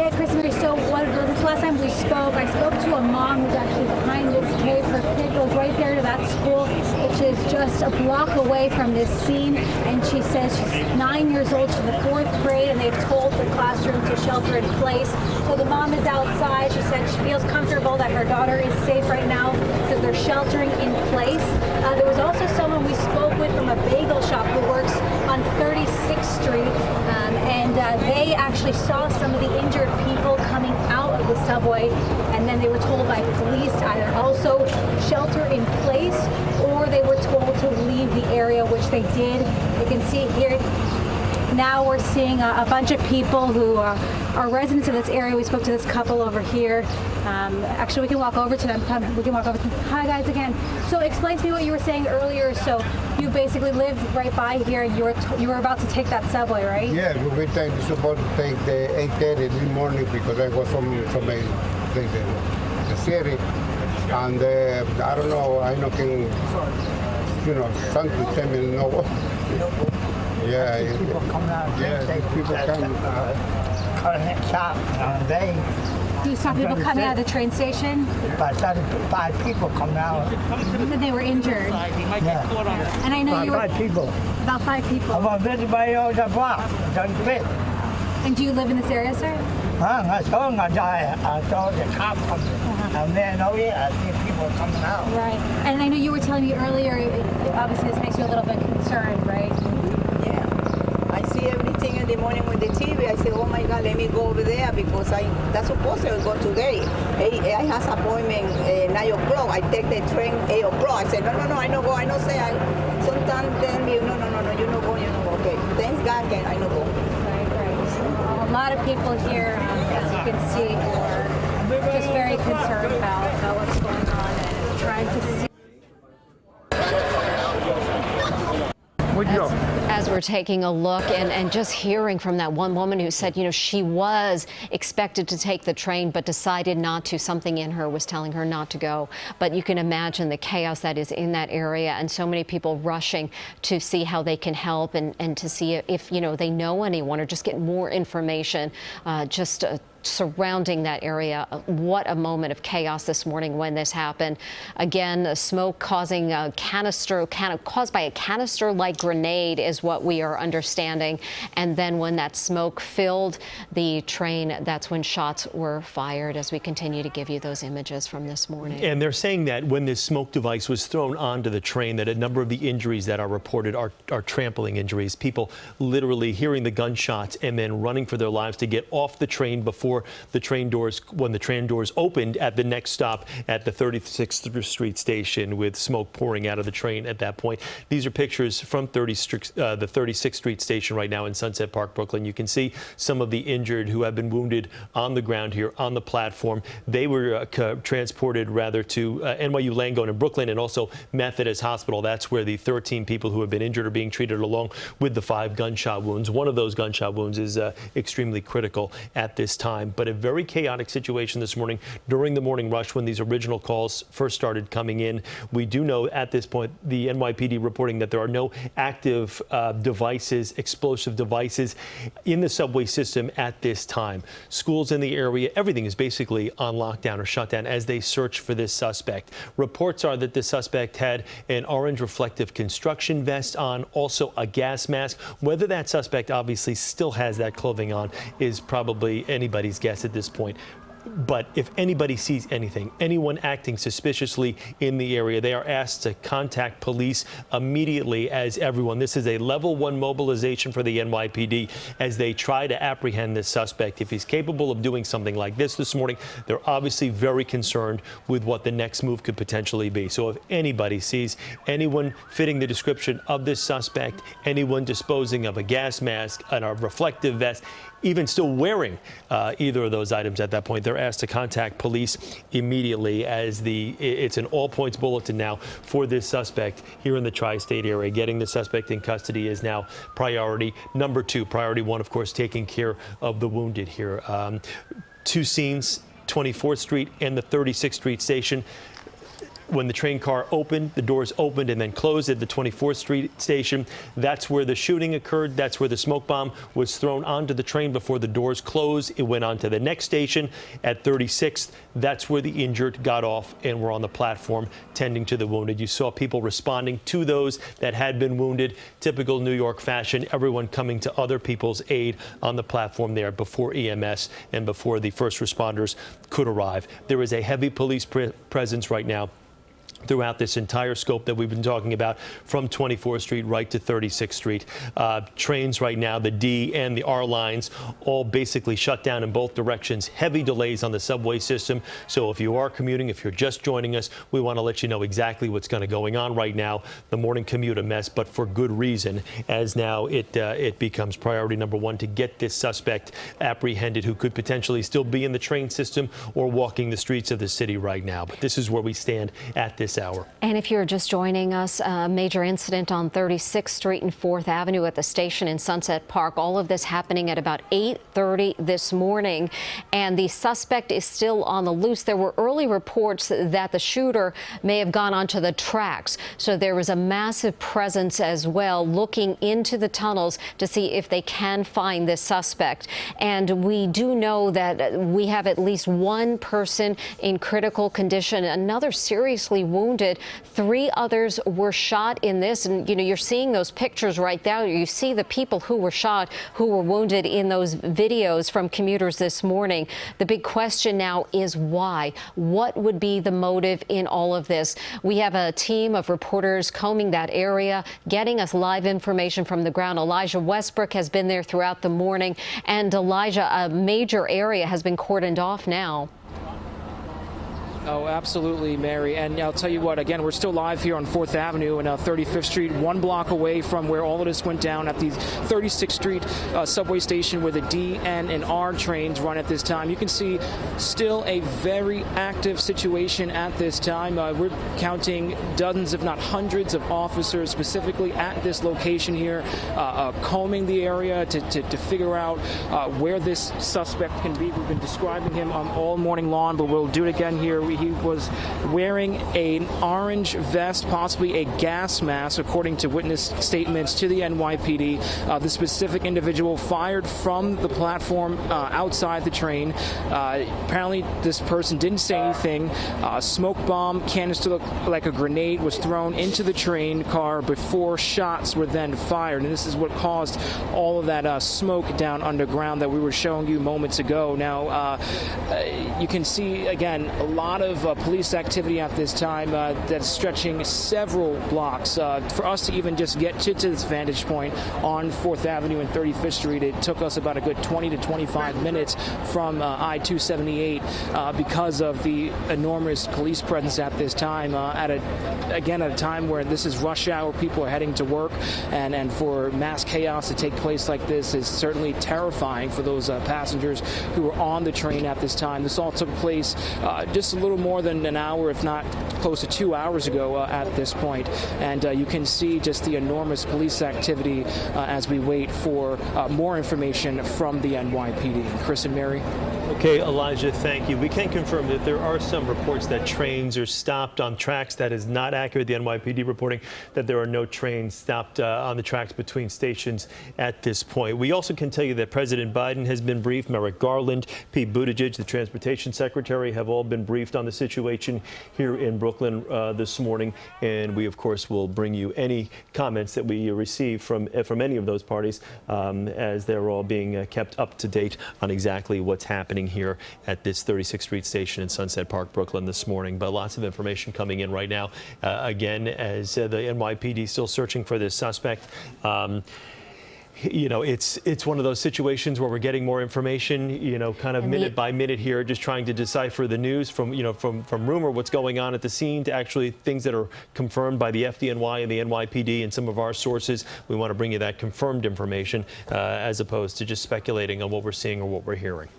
Yeah, Chris, so this last time we spoke, I spoke to a mom who's actually behind this cave. Her kid goes right there to that school, which is just a block away from this scene. And she says she's 9 years old, she's in the 4th grade, and they've told the classroom to shelter in place. So the mom is outside. She said she feels comfortable that her daughter is safe right now because they're sheltering in place. There was also someone we spoke with from a bagel shop who works on 36th Street, and they actually saw some of the injured people coming out of the subway, and then they were told by police to either also shelter in place or they were told to leave the area, which they did. You can see here now we're seeing a bunch of people who are residents of this area. We spoke to this couple over here. Actually, we can walk over to them. We can walk over to them. Hi, guys, again. So explain to me what you were saying earlier. So you basically live right by here, and you were about to take that subway, right? Yeah, we were supposed to take the 8:30 in the morning because I was from the city. And I don't know, I know can, something tell me no. Yeah, people coming out of people come cutting shop on day. You saw people coming out of the train station? But 5 people coming out. And they were injured. Yeah. And I know you were 5 people. about 5 people. About everybody on the block. Don't fit. And do you live in this area, sir? I saw the cop coming. And then, oh yeah, I see people coming out. Right. And I know you were telling me earlier, obviously this makes you a little bit concerned, right? I see everything in the morning with the TV. I say, oh my God, let me go over there because that's supposed to go today. I have appointment 9 o'clock. I take the train 8 o'clock. I said, no, I don't go. I don't say. Sometimes tell me, no, you don't go, you don't go. Okay, thanks God, I don't go. Right. So, a lot of people here, as you can see, are just very concerned about what's going on and trying to see. As we're taking a look and just hearing from that one woman who said, she was expected to take the train but decided not to. Something in her was telling her not to go. But you can imagine the chaos that is in that area and so many people rushing to see how they can help and to see if, they know anyone or just get more information. Surrounding that area. What a moment of chaos this morning when this happened. Again, the smoke causing a canister, caused by a canister-like grenade is what we are understanding. And then when that smoke filled the train, that's when shots were fired, as we continue to give you those images from this morning. And they're saying that when this smoke device was thrown onto the train, that a number of the injuries that are reported are trampling injuries. People literally hearing the gunshots and then running for their lives to get off the train before the train doors, when the train doors opened at the next stop at the 36th Street station, with smoke pouring out of the train at that point. These are pictures from the 36th Street station right now in Sunset Park, Brooklyn. You can see some of the injured who have been wounded on the ground here on the platform. They were transported rather to NYU Langone in Brooklyn and also Methodist Hospital. That's where the 13 people who have been injured are being treated, along with the 5 gunshot wounds. One of those gunshot wounds is extremely critical at this time. But a very chaotic situation this morning during the morning rush when these original calls first started coming in. We do know at this point, the NYPD reporting that there are no active devices, explosive devices in the subway system at this time. Schools in the area, everything is basically on lockdown or shut down as they search for this suspect. Reports are that the suspect had an orange reflective construction vest on, also a gas mask. Whether that suspect obviously still has that clothing on is probably anybody's guess at this point. But if anybody sees anything, anyone acting suspiciously in the area, they are asked to contact police immediately. As everyone, this is a level 1 mobilization for the NYPD as they try to apprehend this suspect. If he's capable of doing something like this morning, they're obviously very concerned with what the next move could potentially be. So if anybody sees anyone fitting the description of this suspect, anyone disposing of a gas mask and a reflective vest, even still wearing either of those items at that point, they're asked to contact police immediately, as it's an all-points bulletin now for this suspect here in the tri-state area. Getting the suspect in custody is now priority number 2. Priority 1, of course, taking care of the wounded here. 2 scenes, 24th Street and the 36th Street station. when the train car opened, the doors opened and then closed at the 24th Street station. That's where the shooting occurred. That's where the smoke bomb was thrown onto the train before the doors closed. It went on to the next station at 36th. That's where the injured got off and were on the platform tending to the wounded. You saw people responding to those that had been wounded. Typical New York fashion, everyone coming to other people's aid on the platform there before EMS and before the first responders could arrive. There is a heavy police presence right now throughout this entire scope that we've been talking about, from 24th Street right to 36th Street. Trains right now, the D and the R lines, all basically shut down in both directions. Heavy delays on the subway system. So if you are commuting, if you're just joining us, we want to let you know exactly what's going on right now. The morning commute a mess, but for good reason, as now it becomes priority number one to get this suspect apprehended who could potentially still be in the train system or walking the streets of the city right now. But this is where we stand at this hour. And if you're just joining us, a major incident on 36th Street and 4th Avenue at the station in Sunset Park. All of this happening at about 8:30 this morning, and the suspect is still on the loose. There were early reports that the shooter may have gone onto the tracks, so there was a massive presence as well looking into the tunnels to see if they can find this suspect. And we do know that we have at least one person in critical condition, another seriously wounded. 3 others were shot in this, and you're seeing those pictures right there. You see the people who were shot, who were wounded in those videos from commuters this morning. The big question now is why? What would be the motive in all of this? We have a team of reporters combing that area, getting us live information from the ground. Elijah Westbrook has been there throughout the morning, and Elijah, a major area has been cordoned off now. Oh, absolutely, Mary. And I'll tell you what, again, we're still live here on 4th Avenue and 35th Street, 1 block away from where all of this went down at the 36th Street subway station where the D, N, and R trains run at this time. You can see still a very active situation at this time. We're counting dozens, if not hundreds, of officers specifically at this location here, combing the area to figure out where this suspect can be. We've been describing him all morning long, but we'll do it again here. He was wearing an orange vest, possibly a gas mask, according to witness statements to the NYPD. The specific individual fired from the platform outside the train. Apparently, this person didn't say anything. Smoke bomb canister looked like a grenade was thrown into the train car before shots were then fired. And this is what caused all of that smoke down underground that we were showing you moments ago. Now, you can see, again, a lot of police activity at this time that's stretching several blocks. For us to even just get to this vantage point on 4th Avenue and 35th Street, it took us about a good 20 to 25 minutes from I-278 because of the enormous police presence at this time. At a time where this is rush hour, people are heading to work, and for mass chaos to take place like this is certainly terrifying for those passengers who were on the train at this time. This all took place just a little more than an hour, if not close to 2 hours ago at this point. And you can see just the enormous police activity as we wait for more information from the NYPD. Chris and Mary. Okay, Elijah, thank you. We can confirm that there are some reports that trains are stopped on tracks. That is not accurate. The NYPD reporting that there are no trains stopped on the tracks between stations at this point. We also can tell you that President Biden has been briefed. Merrick Garland, Pete Buttigieg, the Transportation Secretary, have all been briefed on the situation here in Brooklyn this morning. And we, of course, will bring you any comments that we receive from any of those parties as they're all being kept up to date on exactly what's happening here at this 36th Street station in Sunset Park, Brooklyn this morning. But lots of information coming in right now. Again, as the NYPD is still searching for this suspect. You know, it's one of those situations where we're getting more information, you know, kind of minute by minute here, just trying to decipher the news from, you know, from rumor, what's going on at the scene, to actually things that are confirmed by the FDNY and the NYPD and some of our sources. We want to bring you that confirmed information as opposed to just speculating on what we're seeing or what we're hearing.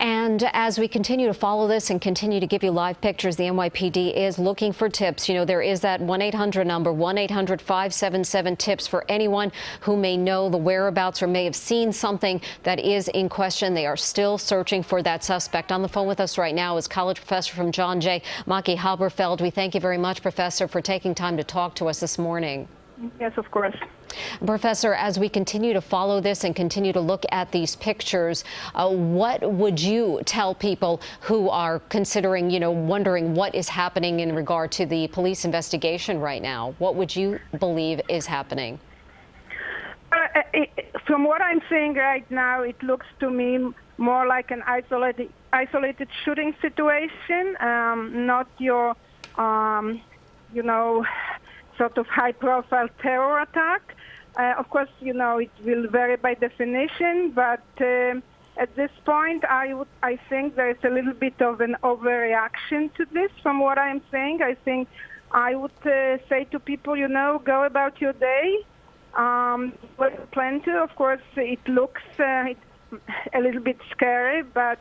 And as we continue to follow this and continue to give you live pictures, the NYPD is looking for tips. You know, there is that 1-800 number, 1-800-577-TIPS for anyone who may know the whereabouts or may have seen something that is in question. They are still searching for that suspect. On the phone with us right now is college professor from John Jay MacKay. We thank you very much, Professor, for taking time to talk to us this morning. Yes, of course. Professor, as we continue to follow this and continue to look at these pictures, what would you tell people who are considering, wondering what is happening in regard to the police investigation right now? What would you believe is happening? From what I'm seeing right now, it looks to me more like an isolated shooting situation, not your, sort of high-profile terror attack. Of course, it will vary by definition, but at this point, I think there is a little bit of an overreaction to this. From what I'm saying, I think I would say to people, go about your day. Plan to. Of course, it looks a little bit scary, but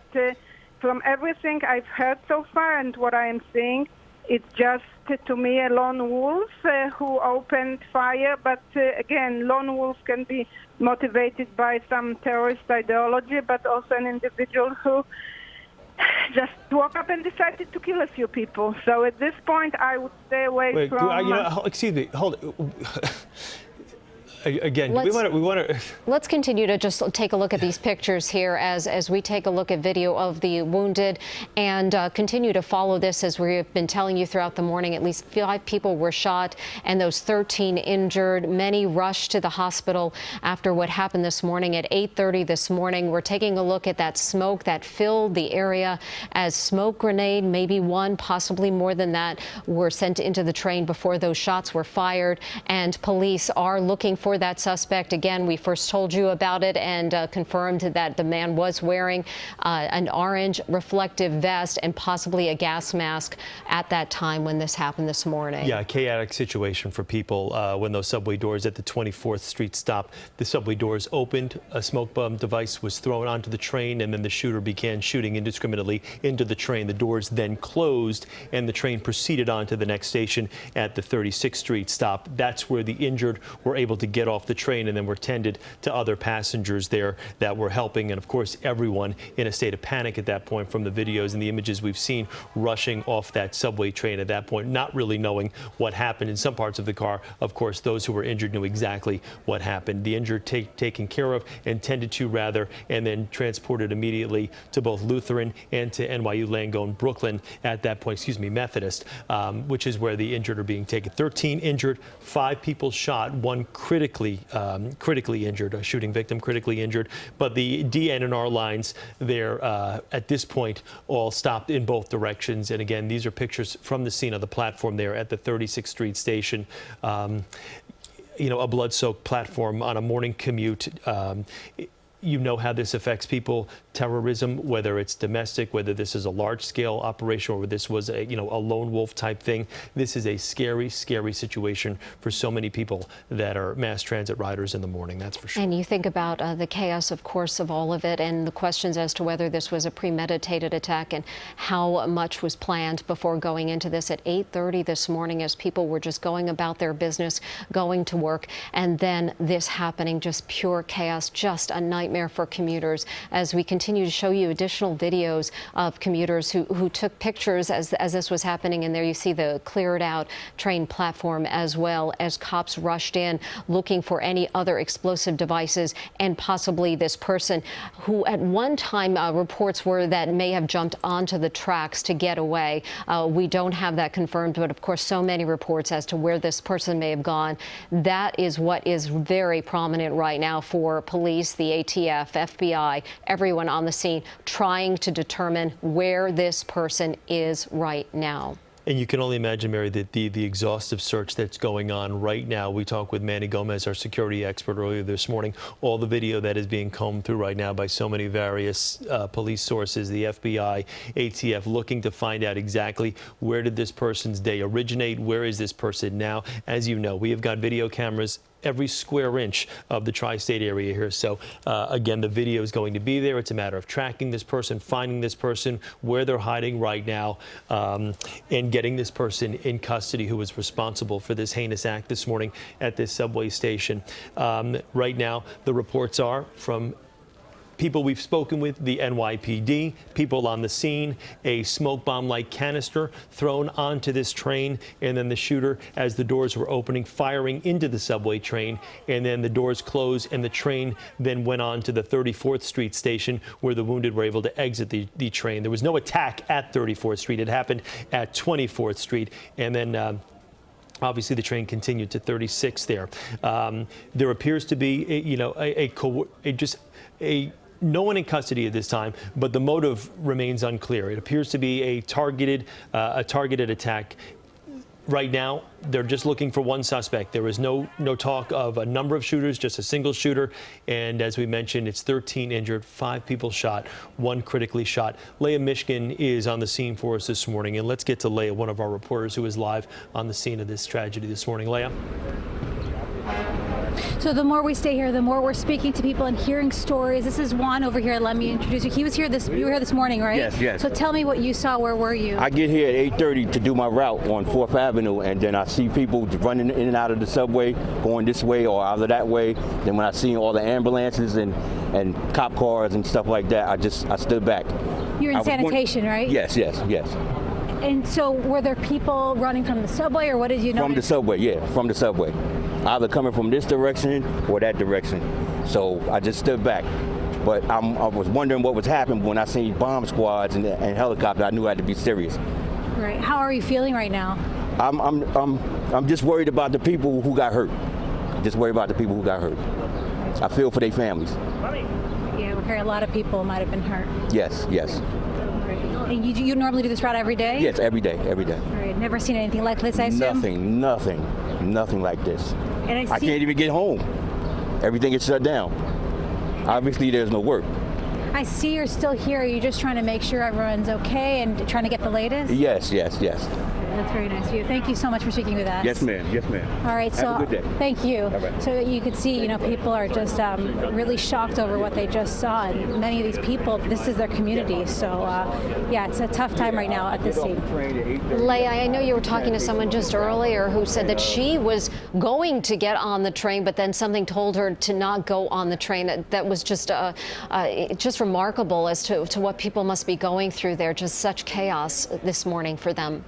from everything I've heard so far and what I am seeing, it's just, to me, a lone wolf who opened fire. But again, lone wolves can be motivated by some terrorist ideology, but also an individual who just woke up and decided to kill a few people. So at this point, I would stay away from... excuse me, hold it. Again, we want to. Let's continue to just take a look at these pictures here as we take a look at video of the wounded and continue to follow this. As we've been telling you throughout the morning, at least 5 people were shot and those 13 injured. Many rushed to the hospital after what happened this morning at 8:30 this morning. We're taking a look at that smoke that filled the area as smoke grenade, maybe one, possibly more than that, were sent into the train before those shots were fired. And police are looking for that suspect. Again, we first told you about it and confirmed that the man was wearing an orange reflective vest and possibly a gas mask at that time when this happened this morning. Yeah, a chaotic situation for people when those subway doors at the 24th Street stop. The subway doors opened, a smoke bomb device was thrown onto the train, and then the shooter began shooting indiscriminately into the train. The doors then closed, and the train proceeded on to the next station at the 36th Street stop. That's where the injured were able to get off the train and then were tended to other passengers there that were helping. And of course, everyone in a state of panic at that point from the videos and the images we've seen rushing off that subway train at that point, not really knowing what happened. In some parts of the car, of course, those who were injured knew exactly what happened. The injured taken care of and tended to, rather, and then transported immediately to both Lutheran and to NYU Langone Brooklyn at that point, Methodist, which is where the injured are being taken. 13 injured, 5 people shot, 1 critically injured, a shooting victim critically injured. But the DNR lines there at this point all stopped in both directions. And again, these are pictures from the scene of the platform there at the 36th Street station. A blood-soaked platform on a morning commute. You know how this affects people. Terrorism, whether it's domestic, whether this is a large-scale operation, or this was a lone wolf type thing. This is a scary, scary situation for so many people that are mass transit riders in the morning. That's for sure. And you think about the chaos, of course, of all of it, and the questions as to whether this was a premeditated attack and how much was planned before going into this at 8:30 this morning, as people were just going about their business, going to work, and then this happening, just pure chaos, just a nightmare for commuters. As we continue to show you additional videos of commuters who took pictures as this was happening, and there you see the cleared out train platform, as well as cops rushed in looking for any other explosive devices and possibly this person who at one time reports were that may have jumped onto the tracks to get away. We don't have that confirmed, but of course so many reports as to where this person may have gone. That is what is very prominent right now for police, the ATF, FBI, everyone on the scene trying to determine where this person is right now. And you can only imagine, Mary, that the exhaustive search that's going on right now. We talked with Manny Gomez, our security expert, earlier this morning. All the video that is being combed through right now by so many various police sources, the FBI, ATF, looking to find out exactly where did this person's day originate, where is this person now. As you know, we have got video cameras every square inch of the tri-state area here. So again, the video is going to be there. It's a matter of tracking this person, finding this person, where they're hiding right now, and getting this person in custody who was responsible for this heinous act this morning at this subway station. Right now, the reports are from people we've spoken with, the NYPD, people on the scene, a smoke bomb-like canister thrown onto this train, and then the shooter, as the doors were opening, firing into the subway train, and then the doors closed, and the train then went on to the 34th Street station, where the wounded were able to exit the train. There was no attack at 34th Street. It happened at 24th Street, and then obviously, the train continued to 36 there. There appears to be, no one in custody at this time, but the motive remains unclear. It appears to be a targeted attack. Right now, they're just looking for one suspect. There is no talk of a number of shooters, just a single shooter. And as we mentioned, it's 13 injured, 5 people shot, 1 critically shot. Leah Mishkin is on the scene for us this morning. And let's get to Leah, one of our reporters who is live on the scene of this tragedy this morning. Leah? So the more we stay here, the more we're speaking to people and hearing stories. This is Juan over here. Let me introduce you. You were here this morning, right? Yes. So tell me what you saw. Where were you? I get here at 8:30 to do my route on 4th Avenue, and then I see people running in and out of the subway, going this way or out of that way. Then when I see all the ambulances and cop cars and stuff like that, I stood back. You're in sanitation, right? Yes. And so were there people running from the subway, or what did you know? From the subway, yeah, from the subway. Either coming from this direction or that direction. So I just stood back. But I was wondering what was happening when I seen bomb squads and helicopters. I knew I had to be serious. Right. How are you feeling right now? I'm just worried about the people who got hurt. I feel for their families. Yeah, we're hearing a lot of people might have been hurt. Yes. And you normally do this route every day? Yes, every day. All right. Never seen anything like this, I assume? Nothing like this. And I can't even get home. Everything is shut down. Obviously, there's no work. I see you're still here. Are you just trying to make sure everyone's okay and trying to get the latest? Yes. That's very nice of you. Thank you so much for speaking with us. Yes, ma'am. All right, so have a good day. Thank you. All right. So you could see, people are just really shocked over what they just saw, and many of these people, this is their community. So yeah, it's a tough time right now at this scene. Leah, I know you were talking to someone just earlier who said that she was going to get on the train, but then something told her to not go on the train. That was just remarkable as to what people must be going through there. Just such chaos this morning for them.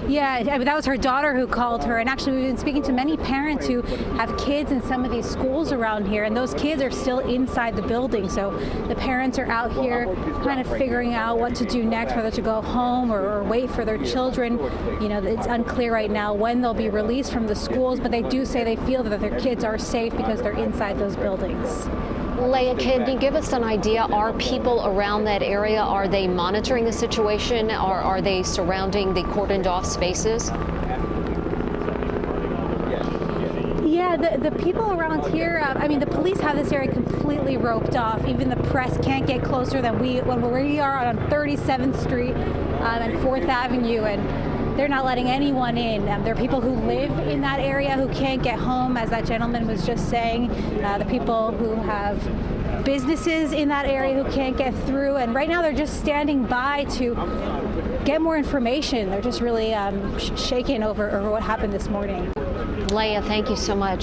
Yeah, that was her daughter who called her, and actually we've been speaking to many parents who have kids in some of these schools around here, and those kids are still inside the building, so the parents are out here kind of figuring out what to do next, whether to go home or wait for their children. It's unclear right now when they'll be released from the schools, but they do say they feel that their kids are safe because they're inside those buildings. Leah, can you give us an idea? Are people around that area, are they monitoring the situation, or are they surrounding the cordoned off spaces? Yeah, the people around here, the police have this area completely roped off. Even the press can't get closer than when we are on 37th Street and 4th Avenue, and they're not letting anyone in. There are people who live in that area who can't get home, as that gentleman was just saying. The people who have businesses in that area who can't get through. And right now they're just standing by to get more information. They're just really shaken over what happened this morning. Leah, thank you so much.